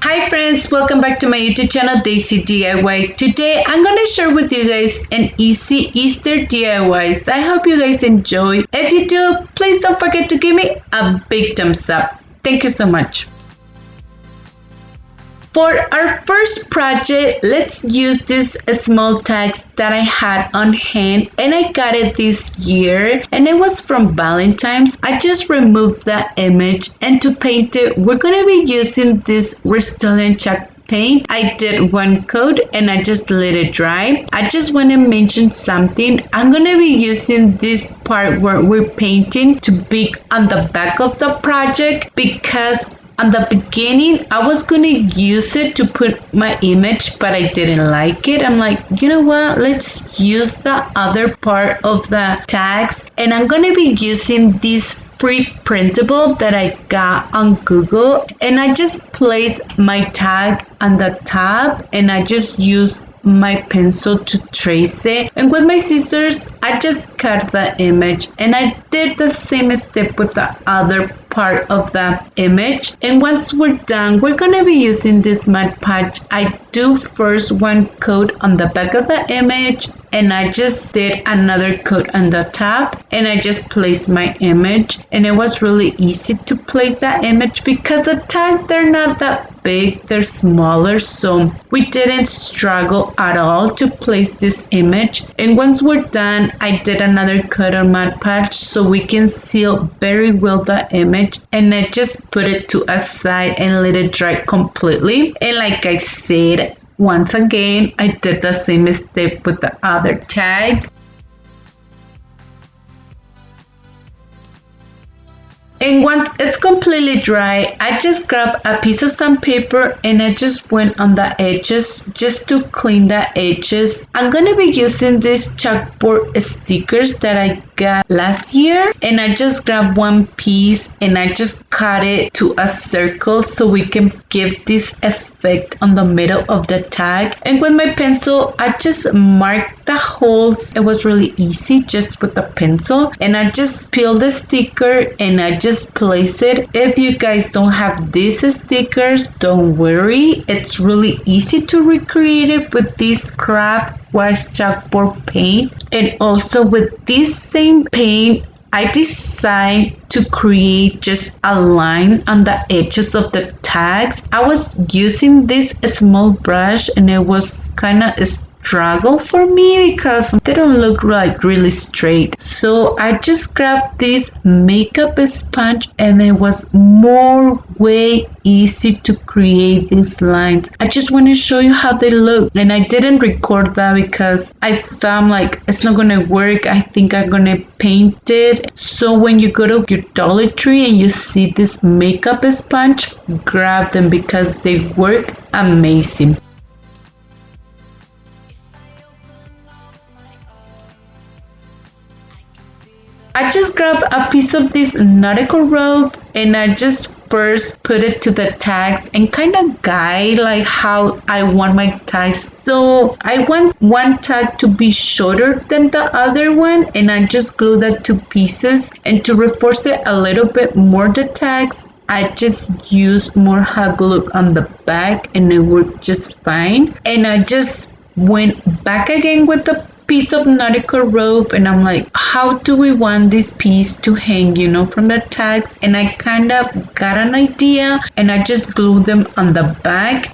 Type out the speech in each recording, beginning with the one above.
Hi friends, welcome back to my YouTube channel Daysi DIY. Today I'm going to share with you guys an easy Easter DIYs. I hope you guys enjoy. If you do, please don't forget to give me a big thumbs up. Thank you so much. For our first project, let's use these small tags that I had on hand and I got it this year and it was from Valentine's. I just removed the image and to paint it, we're going to be using this Rust-Oleum chalk paint. I did one coat and I just let it dry. I just want to mention something. I'm going to be using this part where we're painting to be on the back of the project because on the beginning, I was going to use it to put my image, but I didn't like it. I'm like, you know what? Let's use the other part of the tags. And I'm going to be using this free printable that I got on Google. And I just place my tag on the top and I just use my pencil to trace it, and with my scissors I just cut the image and I did the same step with the other part of the image. And once we're done, we're gonna be using this Mod Podge. I do first one coat on the back of the image and I just did another coat on the top and I just placed my image, and it was really easy to place that image because the tags, they're not that big, they're smaller, so we didn't struggle at all to place this image. And once we're done, I did another coat on Mod Podge so we can seal very well the image, and I just put it to a side and let it dry completely. And like I said, once again, I did the same step with the other tag. And once it's completely dry, I just grabbed a piece of sandpaper and I just went on the edges just to clean the edges. I'm going to be using these chalkboard stickers that I got last year, and I just grabbed one piece and I just cut it to a circle so we can give this effect on the middle of the tag. And with my pencil, I just marked the holes. It was really easy just with the pencil, and I just peeled the sticker and I just place it. If you guys don't have these stickers, don't worry, it's really easy to recreate it with this craft wax chalkboard paint. And also with this same paint, I decided to create just a line on the edges of the tags. I was using this small brush and it was kind of struggle for me because they don't look like really straight. So I just grabbed this makeup sponge and it was way easy to create these lines. I just want to show you how they look, and I didn't record that because I found like it's not gonna work. I think I'm gonna paint it. So when you go to your Dollar Tree and you see this makeup sponge, grab them because they work amazing. I just grabbed a piece of this nautical rope and I just first put it to the tags and kind of guide like how I want my tags. So I want one tag to be shorter than the other one, and I just glue that to pieces. And to reinforce it a little bit more, the tags, I just use more hot glue on the back and it worked just fine. And I just went back again with the piece of nautical rope and I'm like, how do we want this piece to hang, from the tags? And I kind of got an idea and I just glued them on the back.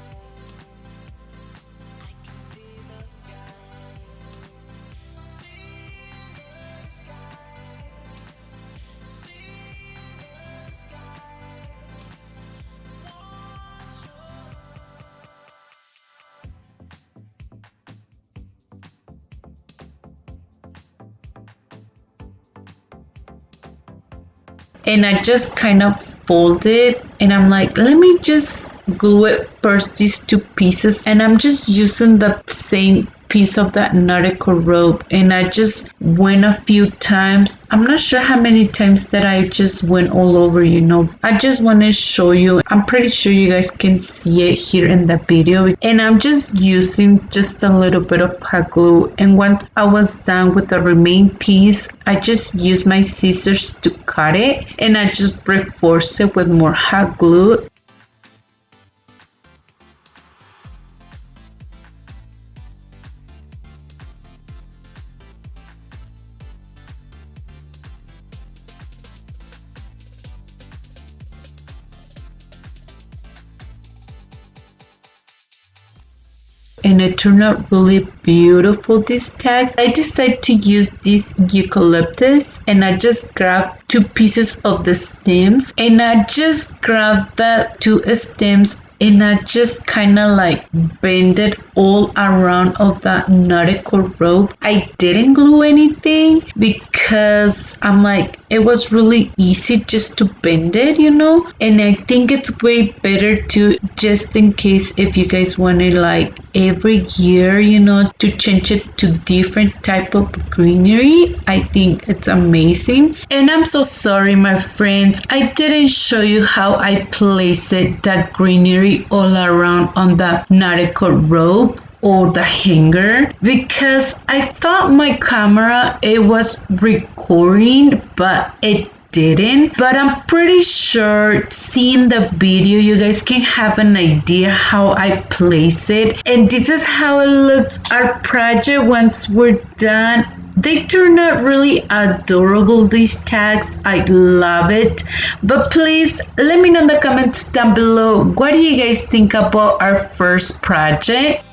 And I just kind of fold it and I'm like, let me just glue it first, these two pieces, and I'm just using the same piece of that nautical rope and I just went a few times. I'm not sure how many times that I just went all over, I just want to show you. I'm pretty sure you guys can see it here in the video, and I'm just using just a little bit of hot glue. And once I was done with the remaining piece, I just used my scissors to cut it and I just reinforce it with more hot glue. and it turned out really beautiful, these tags. I decided to use this eucalyptus, and I just grabbed 2 pieces of the stems, and I just grabbed the 2 stems, and I just kind of like bend it all around of that nautical rope. I didn't glue anything because I'm like, it was really easy just to bend it, and I think it's way better to, just in case if you guys want it like every year, to change it to different type of greenery. I think it's amazing. And I'm so sorry, my friends, I didn't show you how I placed that greenery all around on the nautical rope or the hanger, because I thought my camera, it was recording, but it didn't. But I'm pretty sure seeing the video, you guys can have an idea how I place it. And this is how it looks, our project once we're done. They turn out really adorable, these tags. I love it. But please let me know in the comments down below, what do you guys think about our first project?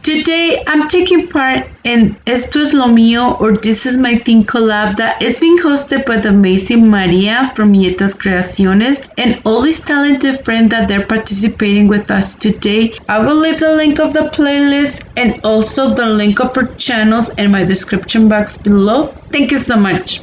Today, I'm taking part in Esto es lo mío, or This is my thing collab that is being hosted by the amazing Maria from Yetra Khreacioness and all these talented friends that they're participating with us today. I will leave the link of the playlist and also the link of her channels in my description box below. Thank you so much.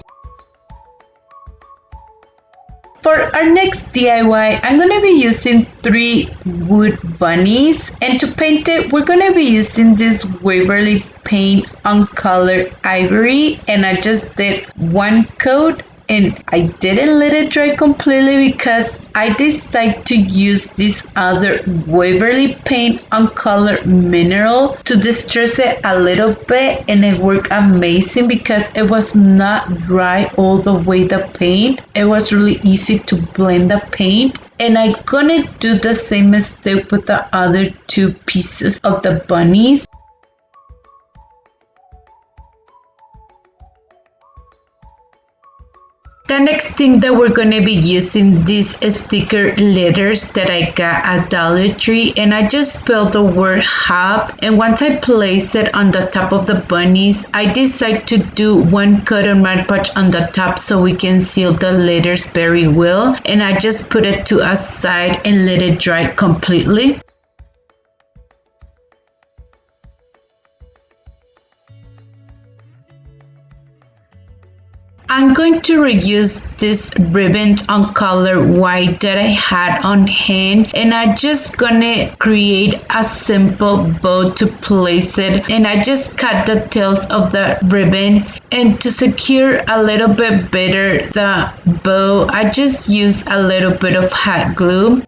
For our next DIY, I'm going to be using 3 wood bunnies, and to paint it, we're going to be using this Waverly paint on color ivory, and I just did 1 coat, and I didn't let it dry completely because I decided to use this other Waverly paint on color mineral to distress it a little bit, and it worked amazing because it was not dry all the way, the paint. It was really easy to blend the paint. And I'm gonna do the same mistake with the other 2 pieces of the bunnies. The next thing that we're going to be using these sticker letters that I got at Dollar Tree, and I just spelled the word hop, and once I place it on the top of the bunnies, I decide to do 1 cut on Mod Podge on the top so we can seal the letters very well, and I just put it to a side and let it dry completely. I'm going to reuse this ribbons on color white that I had on hand, and I just gonna create a simple bow to place it, and I just cut the tails of the ribbon, and to secure a little bit better the bow, I just use a little bit of hot glue.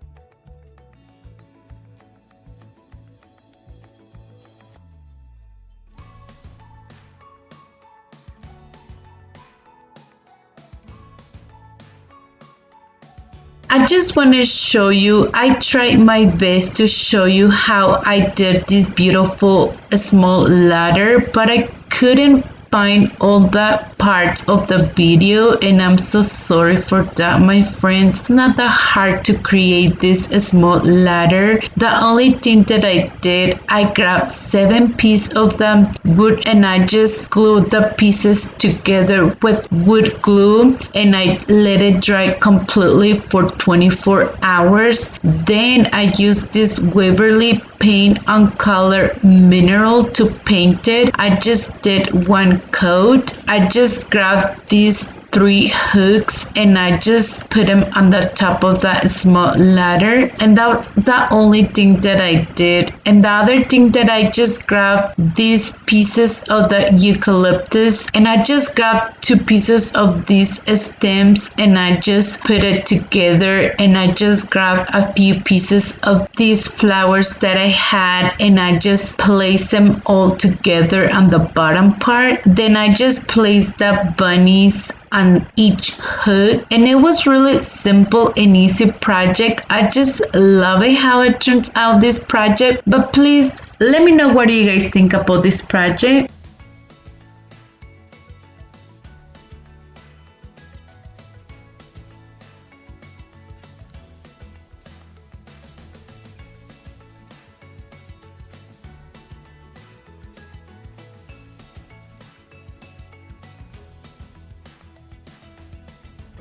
I just want to show you, I tried my best to show you how I did this beautiful small ladder, but I couldn't find all the parts of the video, and I'm so sorry for that, my friends. It's not that hard to create this small ladder. The only thing that I did, I grabbed 7 pieces of the wood, and I just glued the pieces together with wood glue, and I let it dry completely for 24 hours. Then I used this Waverly paint on color mineral to paint it. I just did 1 coat. I just grabbed these 3 hooks and I just put them on the top of that small ladder, and that's the only thing that I did. And the other thing that I just grabbed these pieces of the eucalyptus, and I just grabbed 2 pieces of these stems and I just put it together, and I just grabbed a few pieces of these flowers that I had and I just placed them all together on the bottom part. Then I just placed the bunnies on each hook, and it was really simple and easy project. I just love it how it turns out, this project. But please let me know what do you guys think about this project.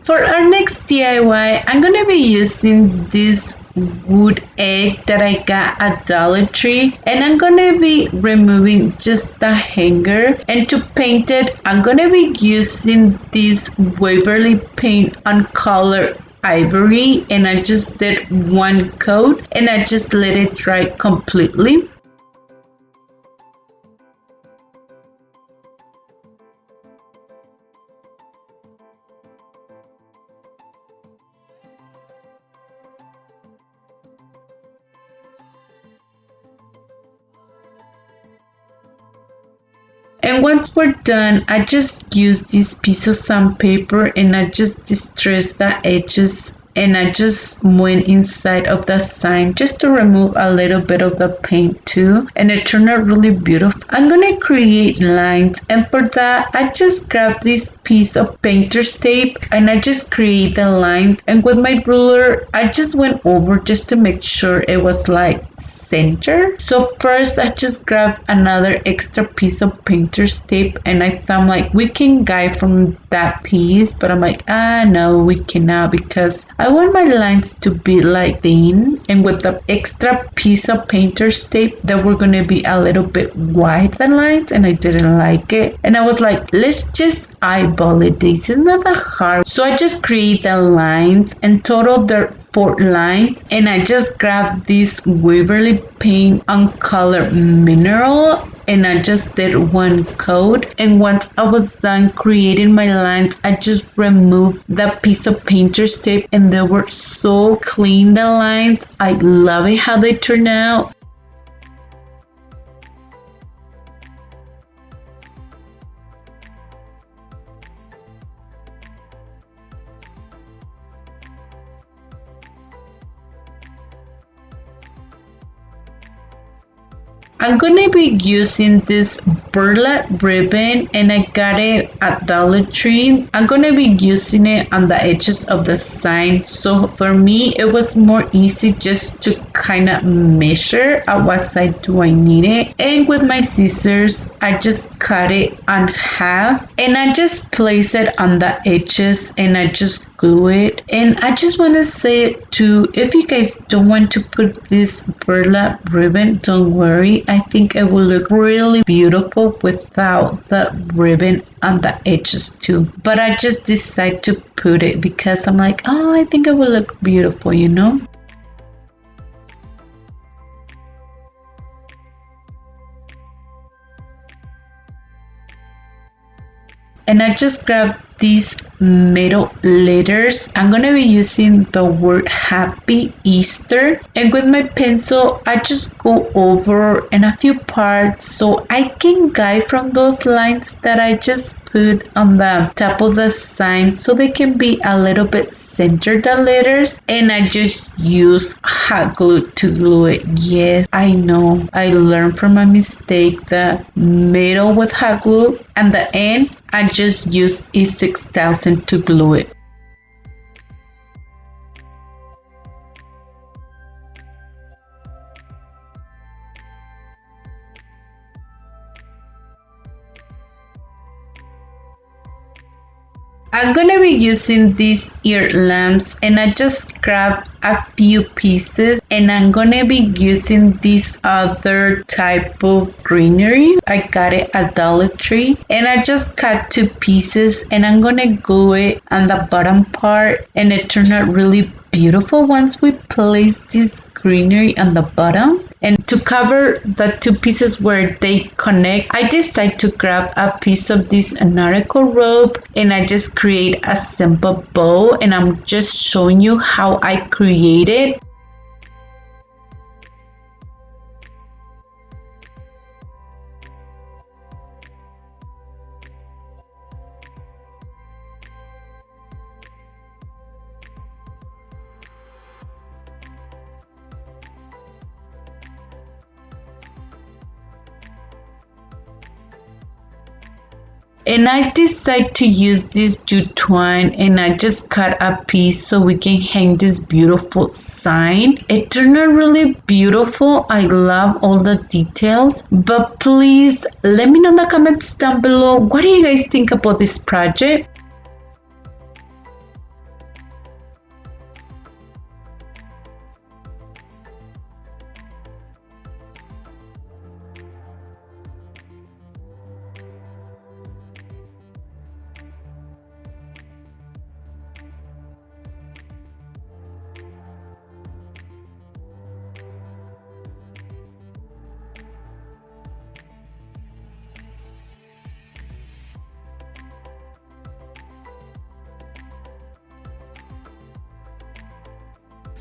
For our next DIY, I'm going to be using this wood egg that I got at Dollar Tree, and I'm going to be removing just the hanger, and to paint it I'm going to be using this Waverly paint on color ivory, and I just did one coat and I just let it dry completely. And once we're done, I just use this piece of sandpaper and I just distress the edges, and I just went inside of the sign just to remove a little bit of the paint too, and it turned out really beautiful. I'm gonna create lines, and for that I just grabbed this piece of painter's tape and I just create the line, and with my ruler I just went over just to make sure it was like center. So first I just grabbed another extra piece of painter's tape, and I thought like we can guide from that piece, but I'm like, no, we cannot, because I want my lines to be like thin, and with the extra piece of painter's tape that were gonna be a little bit wide the lines, and I didn't like it, and I was like, let's just eyeball it. This is not that hard. So I just create the lines, and total there are 4 lines, and I just grabbed this Waverly paint on color mineral, and I just did one coat. And once I was done creating my lines, I just removed that piece of painter's tape, and they were so clean, the lines. I love it how they turn out. I'm gonna be using this burlap ribbon, and I got it at Dollar Tree. I'm gonna be using it on the edges of the sign, so for me it was more easy just to kind of measure at what side do I need it. And with my scissors I just cut it on half, and I just place it on the edges, and I just glue it. And I just want to say too, if you guys don't want to put this burlap ribbon, don't worry. I think it will look really beautiful without the ribbon on the edges too. But I just decided to put it because I'm like, oh, I think it will look beautiful, you know? And I just grabbed these metal letters. I'm gonna be using the word Happy Easter, and with my pencil I just go over in a few parts so I can guide from those lines that I just put on the top of the sign, so they can be a little bit centered, the letters. And I just use hot glue to glue it. Yes, I know, I learned from my mistake. The middle with hot glue and the end I just use E6000 to glue it. I'm gonna be using these ear lamps, and I just grabbed a few pieces, and I'm gonna be using this other type of greenery. I got it at Dollar Tree, and I just cut 2 pieces, and I'm gonna glue it on the bottom part, and it turned out really beautiful once we place this greenery on the bottom. And to cover the 2 pieces where they connect, I decided to grab a piece of this nautical rope, and I just create a simple bow, and I'm just showing you how I create it. and I decided to use this jute twine, and I just cut a piece so we can hang this beautiful sign. It turned out really beautiful. I love all the details, but please let me know in the comments down below, what do you guys think about this project?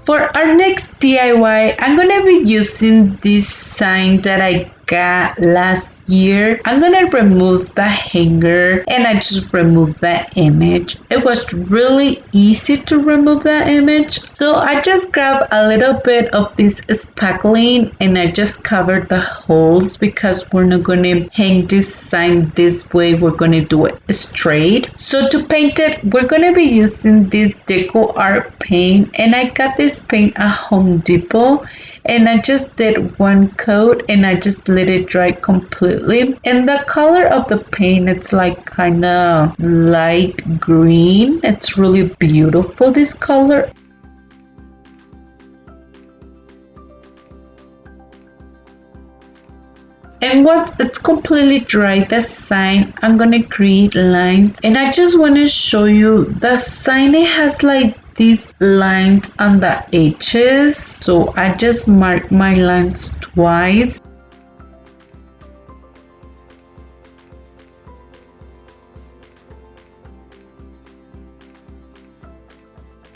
For our next DIY, I'm gonna be using this sign that I got last year. I'm gonna remove the hanger, and I just removed that image. It was really easy to remove that image. So I just grabbed a little bit of this spackling, and I just covered the holes because we're not gonna hang this sign this way. We're gonna do it straight. So to paint it, we're gonna be using this Deco Art paint, and I got this paint at Home Depot, and I just did one coat and I just let it dry completely. And the color of the paint, it's like kind of light green. It's really beautiful, this color. And once it's completely dry, the sign, I'm gonna create lines, and I just want to show you the sign. It has like these lines on the edges, so I just mark my lines twice.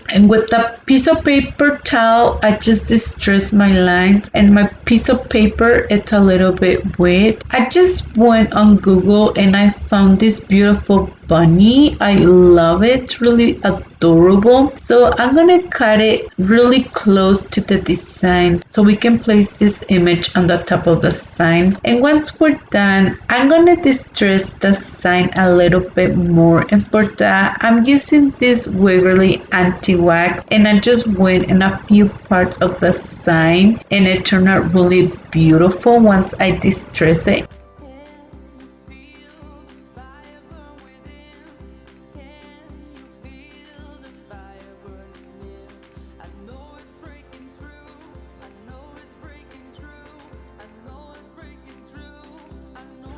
And with the piece of paper towel, I just distress my lines, and my piece of paper, it's a little bit wet. I just went on Google and I found this beautiful bunny. I love it. It's really adorable. So I'm gonna cut it really close to the design so we can place this image on the top of the sign. And once we're done, I'm gonna distress the sign a little bit more, and for that I'm using this Waverly anti-wax, and I just went in a few parts of the sign, and it turned out really beautiful once I distress it.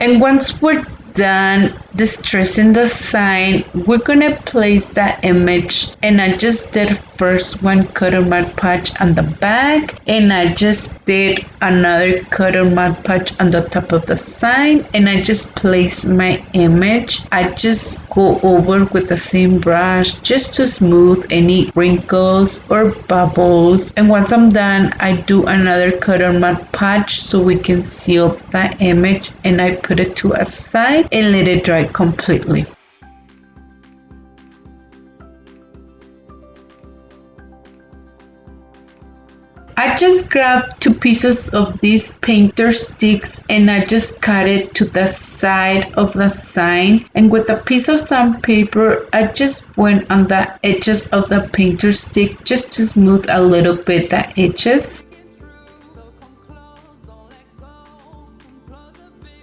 And once we're done distressing the sign, we're gonna place that image, and I just did first one cotton Mod Podge on the back, and I just did another cotton Mod Podge on the top of the sign, and I just placed my image. I just go over with the same brush just to smooth any wrinkles or bubbles, and once I'm done, I do another cotton Mod Podge so we can seal that image, and I put it to a side and let it dry completely. I just grabbed 2 pieces of these painter sticks, and I just cut it to the side of the sign, and with a piece of sandpaper I just went on the edges of the painter stick just to smooth a little bit the edges.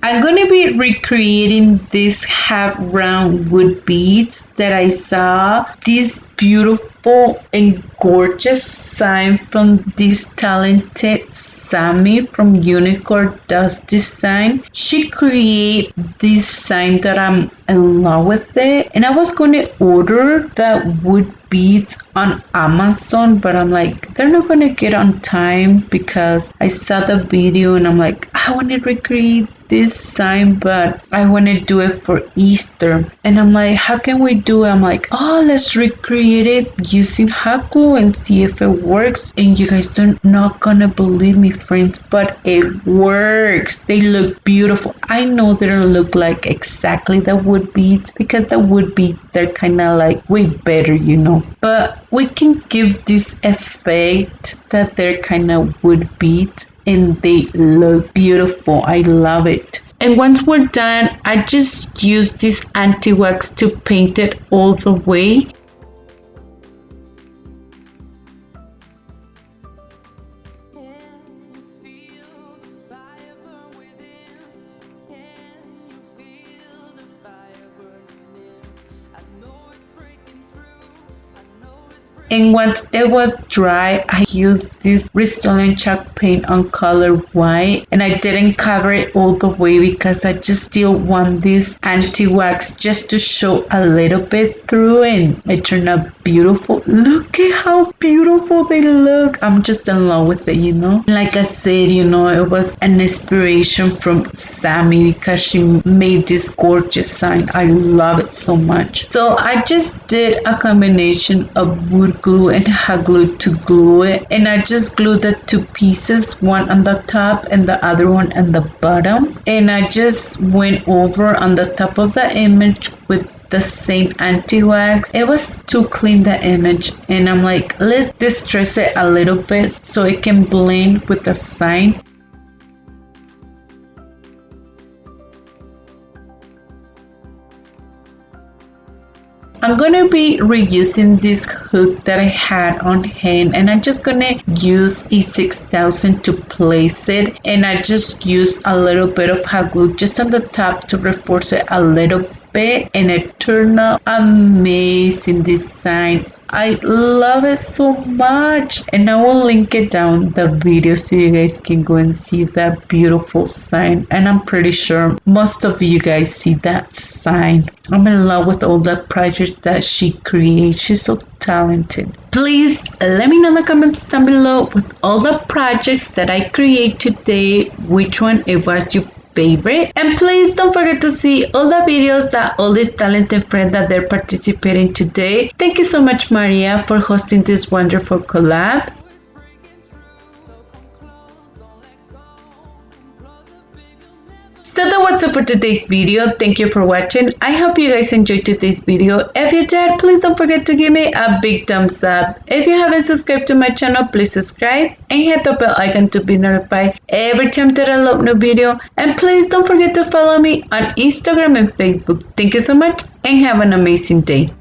I'm going to be recreating these half round wood beads that I saw. This beautiful and gorgeous sign from this talented Sammy from Unicorn Does Design. She created this sign that I'm in love with it, and I was going to order the wood beads on Amazon, but I'm like, they're not gonna get on time because I saw the video and I'm like, I want to recreate this sign, but I want to do it for Easter. And I'm like, how can we do it? I'm like, oh, let's recreate it using hot glue and see if it works. And you guys are not gonna believe me, friends, but it works. They look beautiful. I know they don't look like exactly the wood beads because the wood beads, they're kind of like way better, you know, but we can give this effect that they're kind of wood beads and they look beautiful. I love it. And once we're done, I just use this anti-wax to paint it all the way. And once it was dry, I used this Restore chalk paint on color white, and I didn't cover it all the way because I just still want this anti-wax just to show a little bit through, and it turned out beautiful. Look at how beautiful they look. I'm just in love with it, you know. Like I said, you know, it was an inspiration from Sammy because she made this gorgeous sign. I love it so much. So I just did a combination of wood glue and hot glue to glue it, and I just glued the two pieces, one on the top and the other one on the bottom, and I just went over on the top of the image with the same anti-wax. It was to clean the image, and I'm like, let's distress it a little bit so it can blend with the sign. I'm gonna be reusing this hook that I had on hand, and I'm just gonna use a 6000 to place it, and I just use a little bit of hot glue just on the top to reinforce it a little bit, and it turned out amazing design. I love it so much, and I will link it down the video so you guys can go and see that beautiful sign, and I'm pretty sure most of you guys see that sign. I'm in love with all the projects that she creates. She's so talented. Please let me know in the comments down below with all the projects that I create today, which one it was your favorite, and please don't forget to see all the videos that all these talented friends that they're participating today. Thank you so much, Maria, for hosting this wonderful collab. So that's what's up for today's video. Thank you for watching. I hope you guys enjoyed today's video. If you did, please don't forget to give me a big thumbs up. If you haven't subscribed to my channel, please subscribe and hit the bell icon to be notified every time that I upload a new video. And please don't forget to follow me on Instagram and Facebook. Thank you so much and have an amazing day.